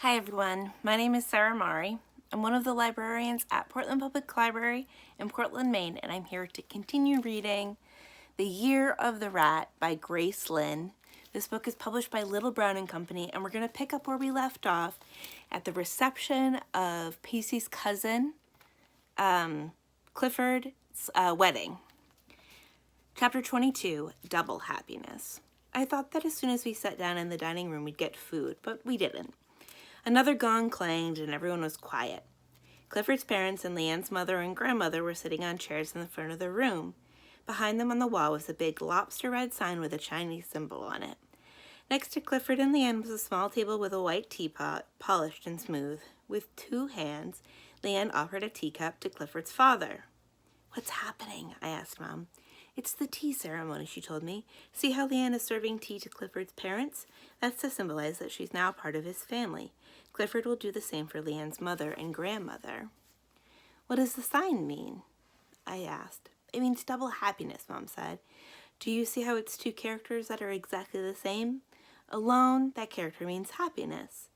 Hi everyone, my name is Sarah Mari. I'm one of the librarians at Portland Public Library in Portland, Maine, and I'm here to continue reading The Year of the Rat by Grace Lin. This book is published by Little Brown and Company, and we're going to pick up where we left off at the reception of Pacey's cousin, Clifford's wedding. Chapter 22, Double Happiness. I thought that as soon as we sat down in the dining room we'd get food, but we didn't. Another gong clanged and everyone was quiet. Clifford's parents and Leanne's mother and grandmother were sitting on chairs in the front of the room. Behind them on the wall was a big lobster red sign with a Chinese symbol on it. Next to Clifford and Leanne was a small table with a white teapot, polished and smooth. With 2 hands, Leanne offered a teacup to Clifford's father. "What's happening?" I asked Mom. "It's the tea ceremony," she told me. "See how Leanne is serving tea to Clifford's parents? That's to symbolize that she's now part of his family. Clifford will do the same for Leanne's mother and grandmother." "What does the sign mean?" I asked. "It means double happiness," Mom said. "Do you see how it's 2 characters that are exactly the same? Alone, that character means happiness.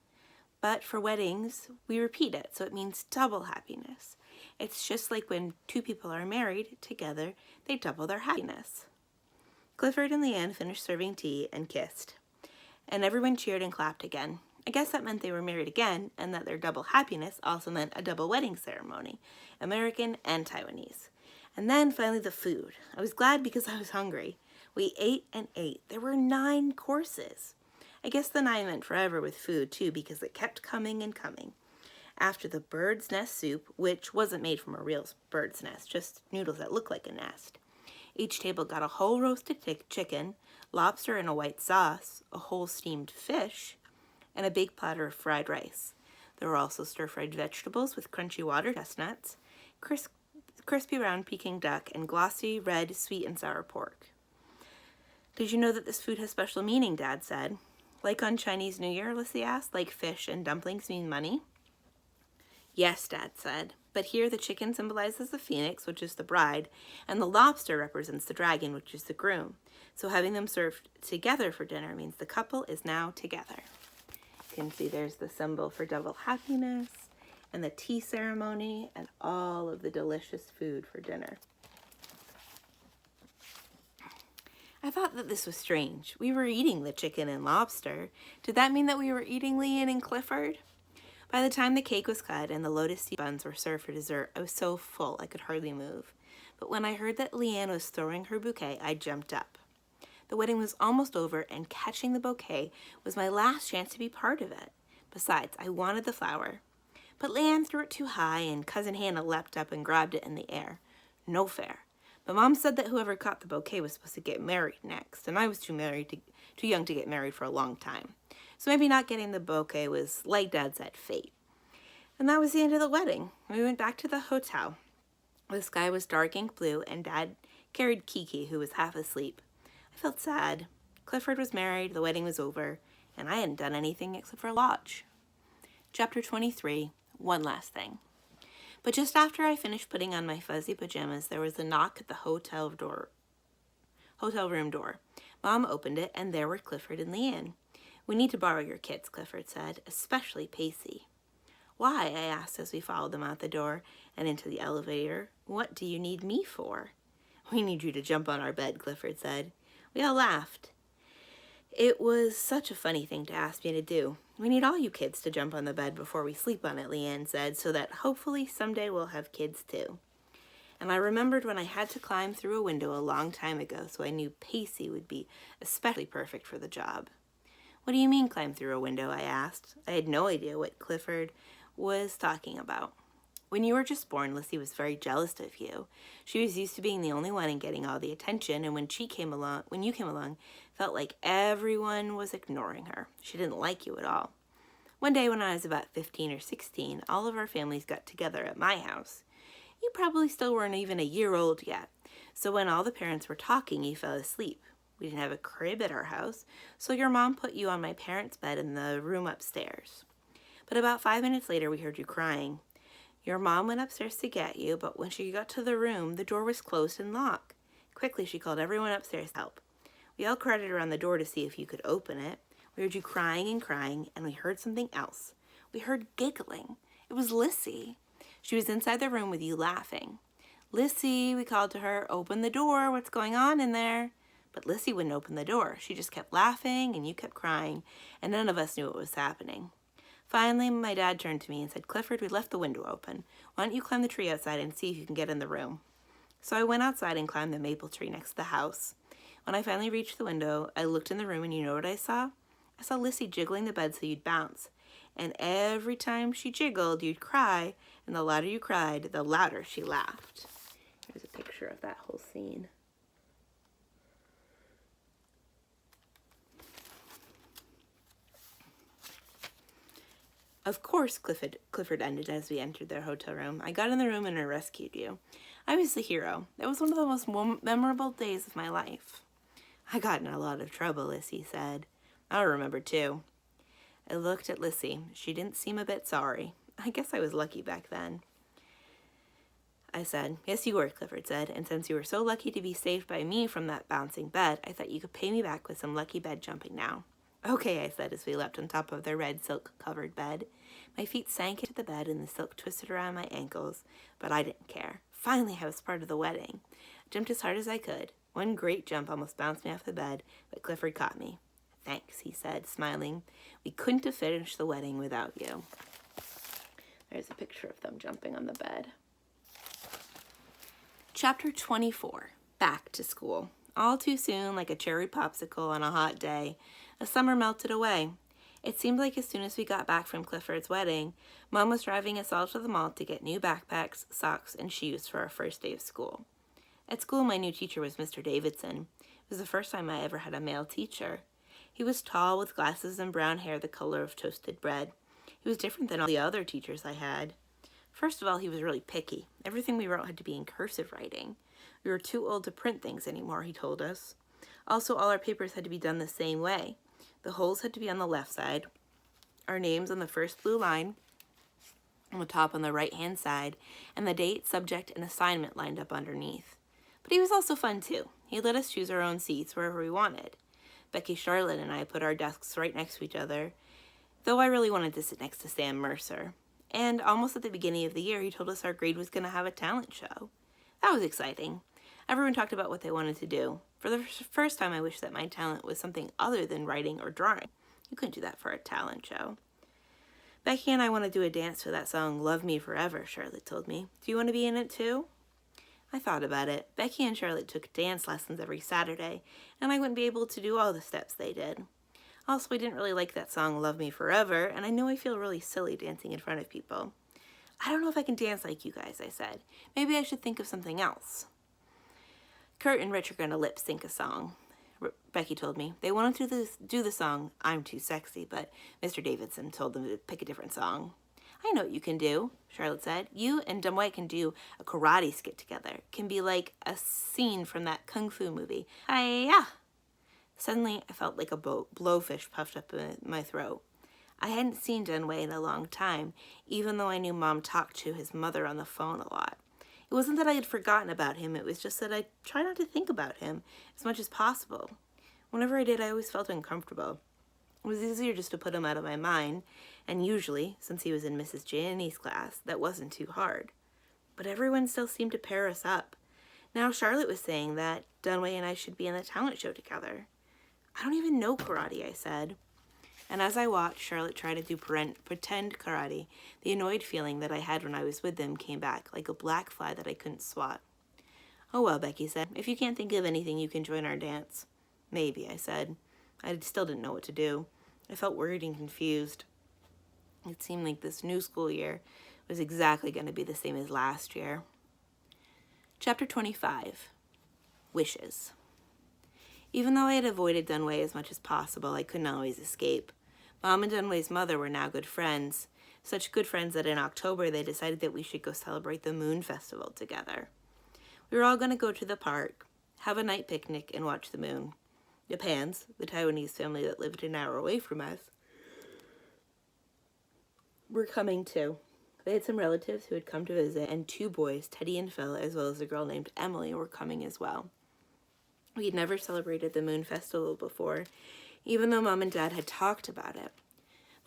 But for weddings, we repeat it, so it means double happiness. It's just like when 2 people are married together, they double their happiness." Clifford and Leanne finished serving tea and kissed, and everyone cheered and clapped again. I guess that meant they were married again, and that their double happiness also meant a double wedding ceremony, American and Taiwanese. And then finally the food. I was glad because I was hungry. We ate and ate. There were 9 courses. I guess the 9 meant forever with food too, because it kept coming and coming. After the bird's nest soup, which wasn't made from a real bird's nest, just noodles that looked like a nest. Each table got a whole roasted chicken, lobster in a white sauce, a whole steamed fish, and a big platter of fried rice. There were also stir-fried vegetables with crunchy water chestnuts, crispy round Peking duck, and glossy red sweet and sour pork. "Did you know that this food has special meaning?" Dad said. "Like on Chinese New Year?" Lissy asked. "Like fish and dumplings mean money?" "Yes," Dad said, "but here the chicken symbolizes the phoenix, which is the bride, and the lobster represents the dragon, which is the groom. So having them served together for dinner means the couple is now together." You can see there's the symbol for double happiness and the tea ceremony and all of the delicious food for dinner. I thought that this was strange. We were eating the chicken and lobster. Did that mean that we were eating Leanne and Clifford? By the time the cake was cut and the lotus seed buns were served for dessert, I was so full I could hardly move. But when I heard that Leanne was throwing her bouquet, I jumped up. The wedding was almost over, and catching the bouquet was my last chance to be part of it. Besides, I wanted the flower. But Leanne threw it too high, and Cousin Hannah leapt up and grabbed it in the air. No fair. But Mom said that whoever caught the bouquet was supposed to get married next, and I was too young to get married for a long time. So maybe not getting the bouquet was, like Dad said, fate. And that was the end of the wedding. We went back to the hotel. The sky was dark ink blue, and Dad carried Kiki, who was half asleep. I felt sad. Clifford was married, the wedding was over, and I hadn't done anything except for lodge. Chapter 23, One Last Thing. But just after I finished putting on my fuzzy pajamas, there was a knock at the hotel room door. Mom opened it, and there were Clifford and Leanne. "We need to borrow your kids," Clifford said, "especially Pacey." "Why?" I asked as we followed them out the door and into the elevator. "What do you need me for?" "We need you to jump on our bed," Clifford said. We all laughed. It was such a funny thing to ask me to do. "We need all you kids to jump on the bed before we sleep on it," Leanne said, "so that hopefully someday we'll have kids too." And I remembered when I had to climb through a window a long time ago, so I knew Pacey would be especially perfect for the job. "What do you mean climb through a window?" I asked. I had no idea what Clifford was talking about. "When you were just born, Lissy was very jealous of you. She was used to being the only one and getting all the attention, and when you came along, felt like everyone was ignoring her. She didn't like you at all. One day when I was about 15 or 16, all of our families got together at my house. You probably still weren't even a year old yet, so when all the parents were talking, you fell asleep. We didn't have a crib at our house, so your mom put you on my parents' bed in the room upstairs. But about 5 minutes later, we heard you crying. Your mom went upstairs to get you, but when she got to the room, the door was closed and locked. Quickly, she called everyone upstairs to help. We all crowded around the door to see if you could open it. We heard you crying, and we heard something else. We heard giggling. It was Lissy. She was inside the room with you laughing. Lissy, we called to her, open the door. What's going on in there? But Lissy wouldn't open the door. She just kept laughing and you kept crying, and none of us knew what was happening. Finally, my dad turned to me and said, Clifford, we left the window open. Why don't you climb the tree outside and see if you can get in the room? So I went outside and climbed the maple tree next to the house. When I finally reached the window, I looked in the room and you know what I saw? I saw Lissy jiggling the bed so you'd bounce. And every time she jiggled, you'd cry, and the louder you cried, the louder she laughed. Here's a picture of that whole scene. Of course, Clifford ended as we entered their hotel room. I got in the room and I rescued you. I was the hero. It was one of the most memorable days of my life. I got in a lot of trouble, Lissy said. I remember too. I looked at Lissy. She didn't seem a bit sorry. I guess I was lucky back then. I said, yes, you were, Clifford said, and since you were so lucky to be saved by me from that bouncing bed, I thought you could pay me back with some lucky bed jumping now. Okay, I said as we leapt on top of their red silk-covered bed. My feet sank into the bed and the silk twisted around my ankles, but I didn't care. Finally, I was part of the wedding. I jumped as hard as I could. One great jump almost bounced me off the bed, but Clifford caught me. Thanks, he said, smiling. We couldn't have finished the wedding without you. There's a picture of them jumping on the bed. Chapter 24, Back to School. All too soon, like a cherry popsicle on a hot day, the summer melted away. It seemed like as soon as we got back from Clifford's wedding, Mom was driving us all to the mall to get new backpacks, socks, and shoes for our first day of school. At school, my new teacher was Mr. Davidson. It was the first time I ever had a male teacher. He was tall with glasses and brown hair the color of toasted bread. He was different than all the other teachers I had. First of all, he was really picky. Everything we wrote had to be in cursive writing. We were too old to print things anymore, he told us. Also, all our papers had to be done the same way. The holes had to be on the left side, our names on the first blue line, on the top on the right-hand side, and the date, subject, and assignment lined up underneath. But he was also fun, too. He let us choose our own seats wherever we wanted. Becky, Charlotte, and I put our desks right next to each other, though I really wanted to sit next to Sam Mercer. And almost at the beginning of the year, he told us our grade was going to have a talent show. That was exciting. Everyone talked about what they wanted to do. For the first time, I wished that my talent was something other than writing or drawing. You couldn't do that for a talent show. Becky and I want to do a dance to that song, Love Me Forever, Charlotte told me. Do you want to be in it too? I thought about it. Becky and Charlotte took dance lessons every Saturday, and I wouldn't be able to do all the steps they did. Also, I didn't really like that song, Love Me Forever, and I know I feel really silly dancing in front of people. I don't know if I can dance like you guys, I said. Maybe I should think of something else. Kurt and Rich are going to lip sync a song, Becky told me. They wanted to do the song, I'm Too Sexy, but Mr. Davidson told them to pick a different song. I know what you can do, Charlotte said. You and Dumbwhite can do a karate skit together. It can be like a scene from that kung fu movie. Hi-ya! Suddenly, I felt like a blowfish puffed up in my throat. I hadn't seen Dunway in a long time, even though I knew Mom talked to his mother on the phone a lot. It wasn't that I had forgotten about him, it was just that I tried not to think about him as much as possible. Whenever I did, I always felt uncomfortable. It was easier just to put him out of my mind, and usually, since he was in Mrs. Janney's class, that wasn't too hard. But everyone still seemed to pair us up. Now Charlotte was saying that Dunway and I should be in a talent show together. I don't even know karate, I said. And as I watched Charlotte try to do pretend karate, the annoyed feeling that I had when I was with them came back, like a black fly that I couldn't swat. Oh well, Becky said, if you can't think of anything, you can join our dance. Maybe, I said. I still didn't know what to do. I felt worried and confused. It seemed like this new school year was exactly going to be the same as last year. Chapter 25, Wishes. Even though I had avoided Dunway as much as possible, I couldn't always escape. Mom and Dunway's mother were now good friends. Such good friends that in October they decided that we should go celebrate the Moon Festival together. We were all going to go to the park, have a night picnic, and watch the moon. The Pans, the Taiwanese family that lived an hour away from us, were coming too. They had some relatives who had come to visit, and 2 boys, Teddy and Phil, as well as a girl named Emily, were coming as well. We had never celebrated the Moon Festival before, even though Mom and Dad had talked about it.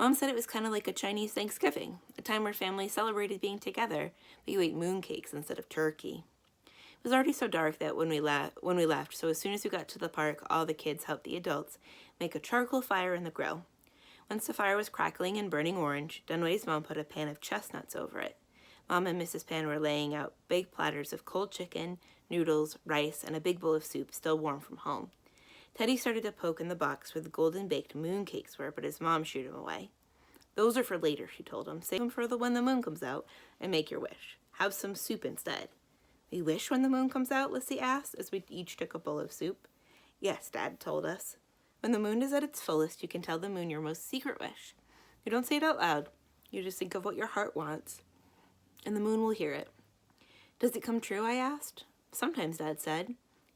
Mom said it was kind of like a Chinese Thanksgiving, a time where families celebrated being together, but you ate mooncakes instead of turkey. It was already so dark that when we left, so as soon as we got to the park, all the kids helped the adults make a charcoal fire in the grill. Once the fire was crackling and burning orange, Dunway's mom put a pan of chestnuts over it. Mom and Mrs. Pan were laying out big platters of cold chicken, noodles, rice, and a big bowl of soup still warm from home. Teddy started to poke in the box where the golden baked mooncakes were, but his mom shooed him away. Those are for later, she told him. Save them for when the moon comes out and make your wish. Have some soup instead. We wish when the moon comes out? Lissy asked as we each took a bowl of soup. Yes, Dad told us. When the moon is at its fullest, you can tell the moon your most secret wish. You don't say it out loud. You just think of what your heart wants, and the moon will hear it. Does it come true? I asked. Sometimes, Dad said.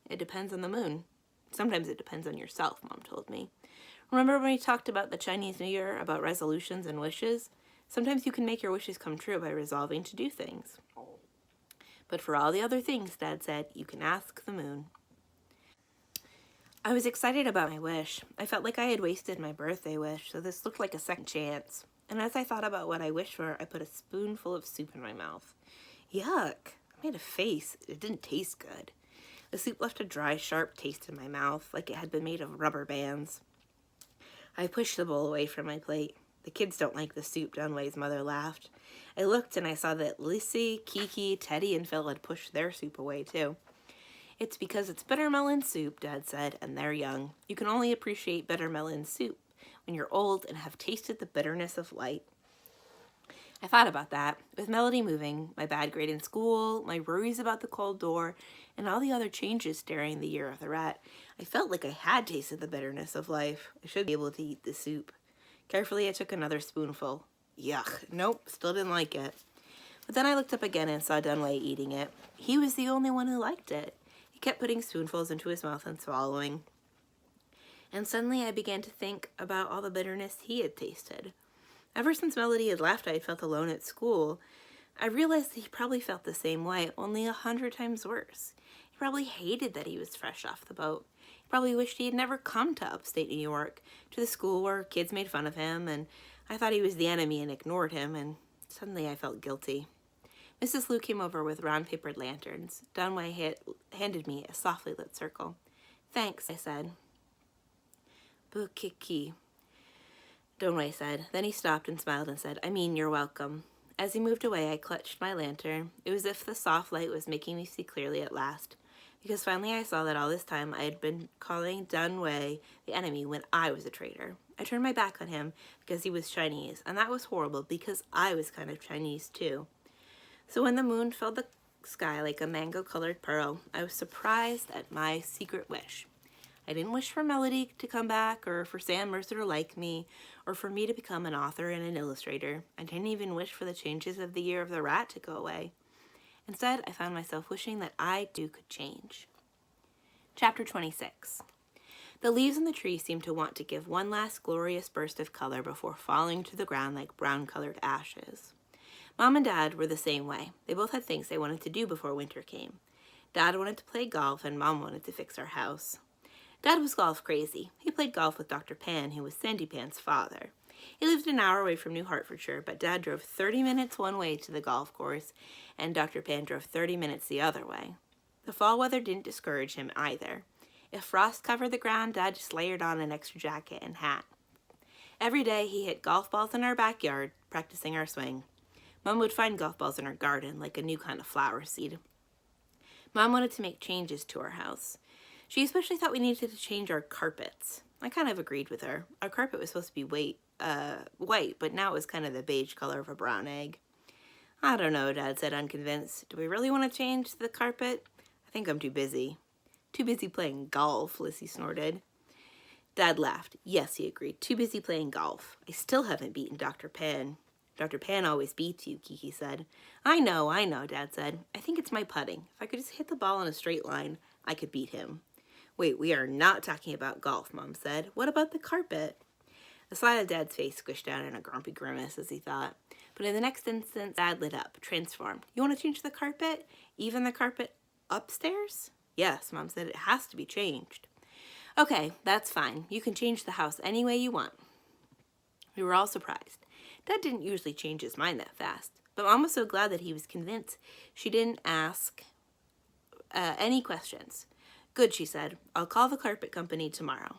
It depends on the moon. Sometimes it depends on yourself, Mom told me. Remember when we talked about the Chinese New Year, about resolutions and wishes? Sometimes you can make your wishes come true by resolving to do things. But for all the other things, Dad said, you can ask the moon. I was excited about my wish. I felt like I had wasted my birthday wish, so this looked like a second chance. And as I thought about what I wished for, I put a spoonful of soup in my mouth. Yuck! I made a face. It didn't taste good. The soup left a dry, sharp taste in my mouth, like it had been made of rubber bands. I pushed the bowl away from my plate. The kids don't like the soup, Dunway's mother laughed. I looked and I saw that Lissy, Kiki, Teddy, and Phil had pushed their soup away too. It's because it's bitter melon soup, Dad said, and they're young. You can only appreciate bitter melon soup when you're old and have tasted the bitterness of light. I thought about that. With Melody moving, my bad grade in school, my worries about the cold door, and all the other changes during the year of the rat, I felt like I had tasted the bitterness of life. I should be able to eat the soup. Carefully, I took another spoonful. Yuck. Nope, still didn't like it. But then I looked up again and saw Dunway eating it. He was the only one who liked it. He kept putting spoonfuls into his mouth and swallowing. And suddenly I began to think about all the bitterness he had tasted. Ever since Melody had left, I had felt alone at school. I realized that he probably felt the same way, only 100 times worse. He probably hated that he was fresh off the boat. He probably wished he had never come to upstate New York, to the school where kids made fun of him, and I thought he was the enemy and ignored him, and suddenly I felt guilty. Mrs. Lou came over with round-papered lanterns. Dunway handed me a softly lit circle. Thanks, I said. Bukiki, Dunway said. Then he stopped and smiled and said, I mean, you're welcome. As he moved away, I clutched my lantern. It was as if the soft light was making me see clearly at last, because finally I saw that all this time I had been calling Dunway the enemy when I was a traitor. I turned my back on him because he was Chinese, and that was horrible because I was kind of Chinese too. So when the moon filled the sky like a mango-colored pearl, I was surprised at my secret wish. I didn't wish for Melody to come back, or for Sam Mercer to like me, or for me to become an author and an illustrator. I didn't even wish for the changes of the year of the rat to go away. Instead, I found myself wishing that I too could change. Chapter 26. The leaves on the tree seemed to want to give one last glorious burst of color before falling to the ground like brown-colored ashes. Mom and Dad were the same way. They both had things they wanted to do before winter came. Dad wanted to play golf, and Mom wanted to fix our house. Dad was golf crazy. He played golf with Dr. Pan, who was Sandy Pan's father. He lived an hour away from New Hertfordshire, but Dad drove 30 minutes one way to the golf course, and Dr. Pan drove 30 minutes the other way. The fall weather didn't discourage him either. If frost covered the ground, Dad just layered on an extra jacket and hat. Every day he hit golf balls in our backyard, practicing our swing. Mom would find golf balls in our garden, like a new kind of flower seed. Mom wanted to make changes to our house. She especially thought we needed to change our carpets. I kind of agreed with her. Our carpet was supposed to be white, but now it was kind of the beige color of a brown egg. I don't know, Dad said, unconvinced. Do we really want to change the carpet? I think I'm too busy. Too busy playing golf, Lissy snorted. Dad laughed. Yes, he agreed. Too busy playing golf. I still haven't beaten Dr. Pan. Dr. Pan always beats you, Kiki said. I know, Dad said. I think it's my putting. If I could just hit the ball in a straight line, I could beat him. Wait, we are not talking about golf, Mom said. What about the carpet? The side of Dad's face squished down in a grumpy grimace as he thought. But in the next instant, Dad lit up, transformed. You want to change the carpet? Even the carpet upstairs? Yes, Mom said. It has to be changed. Okay, that's fine. You can change the house any way you want. We were all surprised. Dad didn't usually change his mind that fast, but Mom was so glad that he was convinced she didn't ask any questions. Good, she said. I'll call the carpet company tomorrow.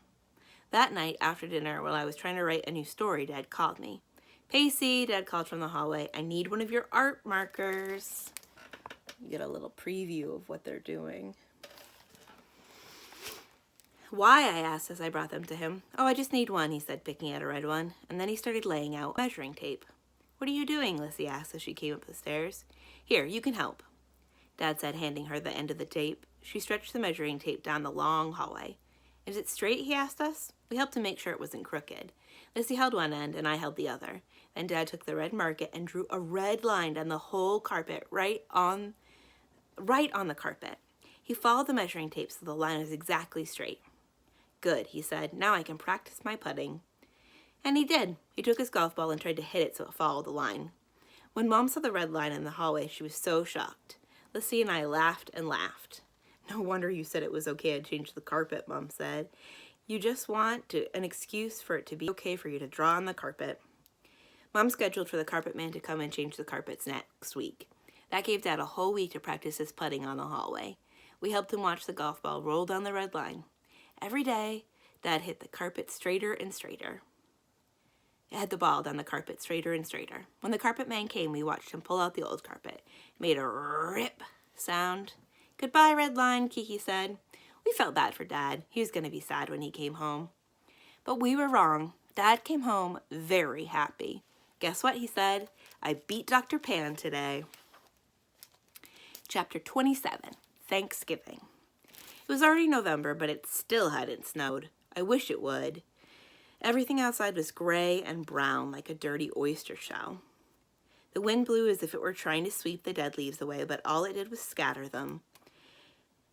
That night, after dinner, while I was trying to write a new story, Dad called me. Pacey, Dad called from the hallway, I need one of your art markers. You get a little preview of what they're doing. Why, I asked as I brought them to him. Oh, I just need one, he said, picking out a red one, and then he started laying out measuring tape. What are you doing, Lissy asked as she came up the stairs. Here, you can help, Dad said, handing her the end of the tape. She stretched the measuring tape down the long hallway. Is it straight, he asked us. We helped to make sure it wasn't crooked. Lissy held one end and I held the other. Then Dad took the red marker and drew a red line down the whole carpet, right on the carpet. He followed the measuring tape so the line was exactly straight. Good, he said. Now I can practice my putting. And he did. He took his golf ball and tried to hit it so it followed the line. When Mom saw the red line in the hallway, she was so shocked. Lissy and I laughed and laughed. No wonder you said it was okay to change the carpet, Mom said. You just want an excuse for it to be okay for you to draw on the carpet. Mom scheduled for the carpet man to come and change the carpets next week. That gave Dad a whole week to practice his putting on the hallway. We helped him watch the golf ball roll down the red line. Every day, Dad hit the carpet straighter and straighter. It had the ball down the carpet straighter and straighter. When the carpet man came, we watched him pull out the old carpet. It made a rip sound. Goodbye, red line, Kiki said. We felt bad for Dad. He was going to be sad when he came home. But we were wrong. Dad came home very happy. Guess what, he said? I beat Dr. Pan today. Chapter 27, Thanksgiving. It was already November, but it still hadn't snowed. I wish it would. Everything outside was gray and brown like a dirty oyster shell. The wind blew as if it were trying to sweep the dead leaves away, but all it did was scatter them.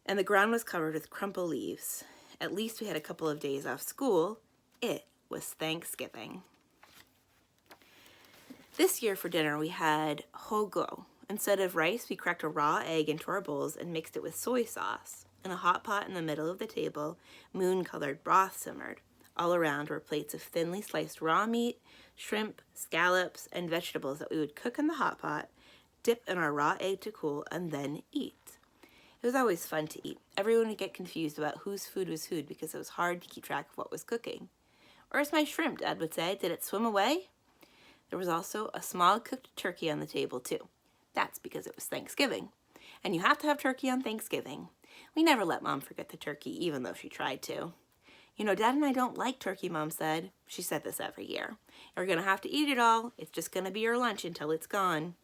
And the ground was covered with crumpled leaves. At least we had a couple of days off school. It was Thanksgiving. This year for dinner we had hogo. Instead of rice, we cracked a raw egg into our bowls and mixed it with soy sauce. In a hot pot in the middle of the table, moon-colored broth simmered. All around were plates of thinly sliced raw meat, shrimp, scallops, and vegetables that we would cook in the hot pot, dip in our raw egg to cool, and then eat. It was always fun to eat. Everyone would get confused about whose food was whose because it was hard to keep track of what was cooking. Where's my shrimp, Dad would say. Did it swim away? There was also a small cooked turkey on the table, too. That's because it was Thanksgiving. And you have to have turkey on Thanksgiving. We never let Mom forget the turkey, even though she tried to. You know, Dad and I don't like turkey, Mom said. She said this every year. You're going to have to eat it all. It's just going to be your lunch until it's gone.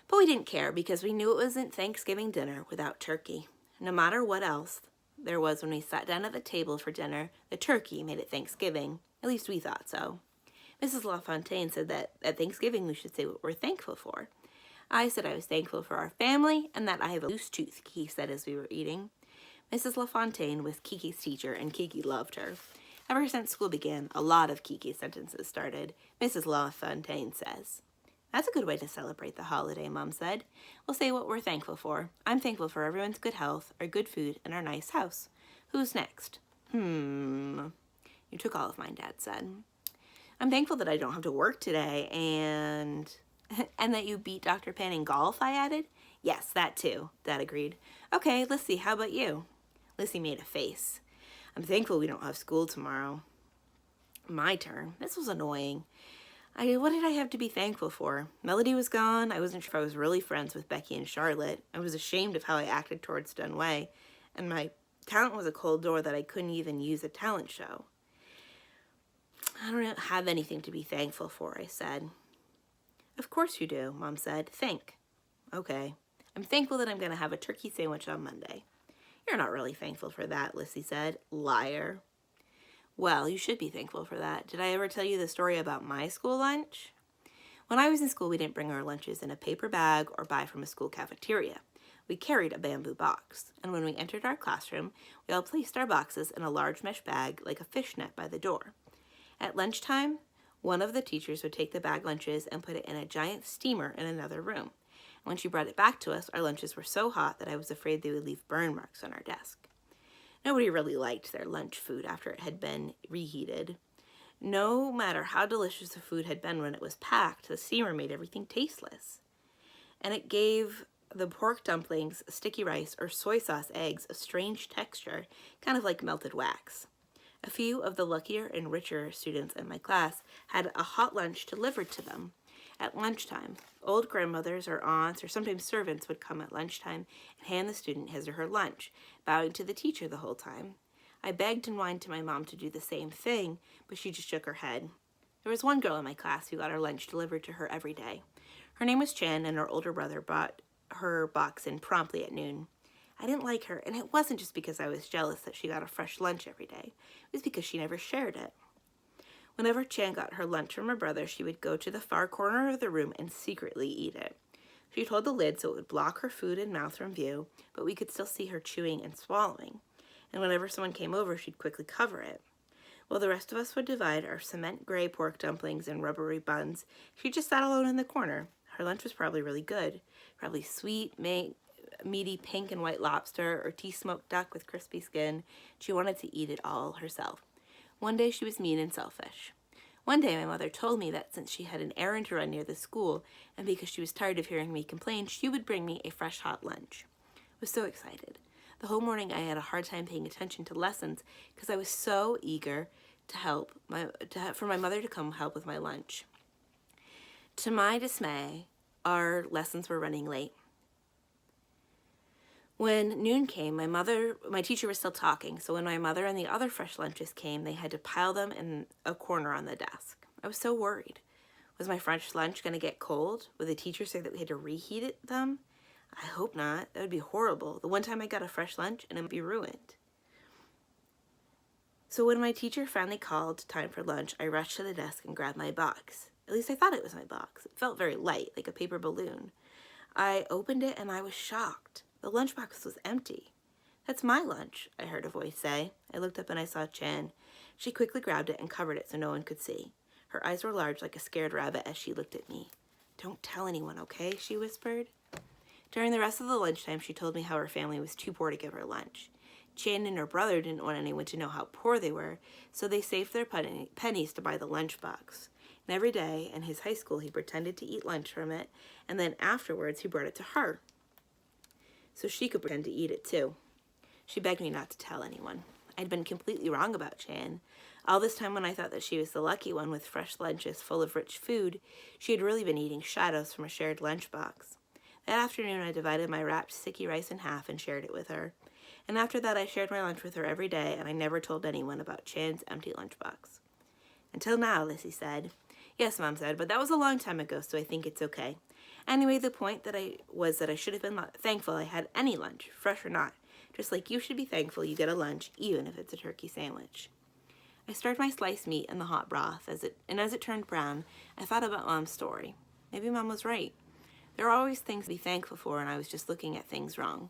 But we didn't care because we knew it wasn't Thanksgiving dinner without turkey. No matter what else there was when we sat down at the table for dinner, the turkey made it Thanksgiving. At least we thought so. Mrs. LaFontaine said that at Thanksgiving we should say what we're thankful for. I said I was thankful for our family and that I have a loose tooth, Kiki said as we were eating. Mrs. LaFontaine was Kiki's teacher, and Kiki loved her. Ever since school began, a lot of Kiki's sentences started. Mrs. LaFontaine says. That's a good way to celebrate the holiday, Mom said. We'll say what we're thankful for. I'm thankful for everyone's good health, our good food, and our nice house. Who's next? You took all of mine, Dad said. I'm thankful that I don't have to work today, and that you beat Dr. Pan in golf, I added. Yes, that too, Dad agreed. Okay, Lissy, how about you? Lissy made a face. I'm thankful we don't have school tomorrow. My turn. This was annoying. What did I have to be thankful for? Melody was gone. I wasn't sure if I was really friends with Becky and Charlotte. I was ashamed of how I acted towards Dunway. And my talent was a cold door that I couldn't even use a talent show. I don't have anything to be thankful for, I said. Of course you do, Mom said. Think. Okay. I'm thankful that I'm going to have a turkey sandwich on Monday. You're not really thankful for that, Lissy said. Liar. Well, you should be thankful for that. Did I ever tell you the story about my school lunch? When I was in school, we didn't bring our lunches in a paper bag or buy from a school cafeteria. We carried a bamboo box, and when we entered our classroom, we all placed our boxes in a large mesh bag like a fishnet by the door. At lunchtime, one of the teachers would take the bag lunches and put it in a giant steamer in another room. When she brought it back to us, our lunches were so hot that I was afraid they would leave burn marks on our desk. Nobody really liked their lunch food after it had been reheated. no matter how delicious the food had been when it was packed, the steamer made everything tasteless. And it gave the pork dumplings, sticky rice, or soy sauce eggs a strange texture, kind of like melted wax. A few of the luckier and richer students in my class had a hot lunch delivered to them. At lunchtime, old grandmothers or aunts or sometimes servants would come at lunchtime and hand the student his or her lunch, bowing to the teacher the whole time. I begged and whined to my mom to do the same thing, but she just shook her head. There was one girl in my class who got her lunch delivered to her every day. Her name was Chan, and her older brother brought her box in promptly at noon. I didn't like her, and it wasn't just because I was jealous that she got a fresh lunch every day. It was because she never shared it. Whenever Chan got her lunch from her brother, she would go to the far corner of the room and secretly eat it. She told the lid so it would block her food and mouth from view, but we could still see her chewing and swallowing. And whenever someone came over, she'd quickly cover it. While the rest of us would divide our cement gray pork dumplings and rubbery buns, she just sat alone in the corner. Her lunch was probably really good. Probably sweet, meaty pink and white lobster or tea-smoked duck with crispy skin. She wanted to eat it all herself. One day she was mean and selfish. One day my mother told me that since she had an errand to run near the school, and because she was tired of hearing me complain, she would bring me a fresh hot lunch. I was so excited. The whole morning I had a hard time paying attention to lessons because I was so eager for my mother to come help with my lunch. To my dismay, our lessons were running late. When noon came, my teacher was still talking, so when my mother and the other fresh lunches came, they had to pile them in a corner on the desk. I was so worried. Was my fresh lunch going to get cold? Would the teacher say that we had to reheat them? I hope not. That would be horrible. The one time I got a fresh lunch and it would be ruined. So when my teacher finally called time for lunch, I rushed to the desk and grabbed my box. At least I thought it was my box. It felt very light, like a paper balloon. I opened it and I was shocked. The lunchbox was empty. "That's my lunch," I heard a voice say. I looked up and I saw Chan. She quickly grabbed it and covered it so no one could see. Her eyes were large like a scared rabbit as she looked at me. "Don't tell anyone, okay?" she whispered. During the rest of the lunchtime, she told me how her family was too poor to give her lunch. Chan and her brother didn't want anyone to know how poor they were, so they saved their pennies to buy the lunchbox. And every day in his high school, he pretended to eat lunch from it, and then afterwards he brought it to her, so she could pretend to eat it too. She begged me not to tell anyone. I'd been completely wrong about Chan. All this time when I thought that she was the lucky one with fresh lunches full of rich food, she had really been eating shadows from a shared lunchbox. That afternoon I divided my wrapped sticky rice in half and shared it with her. And after that I shared my lunch with her every day, and I never told anyone about Chan's empty lunchbox. "Until now," Lissy said. "Yes," Mom said, "but that was a long time ago, so I think it's okay." Anyway, the point that I should have been thankful I had any lunch, fresh or not, just like you should be thankful you get a lunch, even if it's a turkey sandwich. I stirred my sliced meat in the hot broth, as it turned brown, I thought about Mom's story. Maybe Mom was right. There are always things to be thankful for, and I was just looking at things wrong.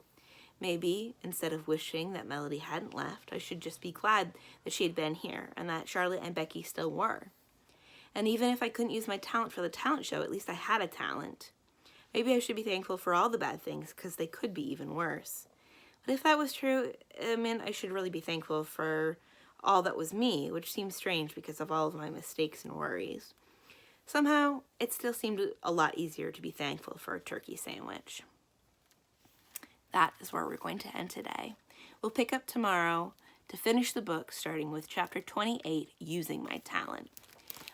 Maybe, instead of wishing that Melody hadn't left, I should just be glad that she had been here, and that Charlotte and Becky still were. And even if I couldn't use my talent for the talent show, at least I had a talent. Maybe I should be thankful for all the bad things, because they could be even worse. But if that was true, it meant I should really be thankful for all that was me, which seems strange because of all of my mistakes and worries. Somehow, it still seemed a lot easier to be thankful for a turkey sandwich. That is where we're going to end today. We'll pick up tomorrow to finish the book, starting with chapter 28, Using My Talent.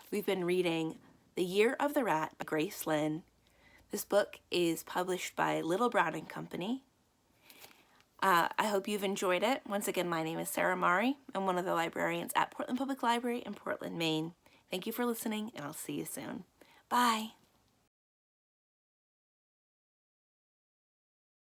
We've been reading The Year of the Rat by Grace Lin. This book is published by Little Brown and Company. I hope you've enjoyed it. Once again, my name is Sarah Mari. I'm one of the librarians at Portland Public Library in Portland, Maine. Thank you for listening, and I'll see you soon. Bye.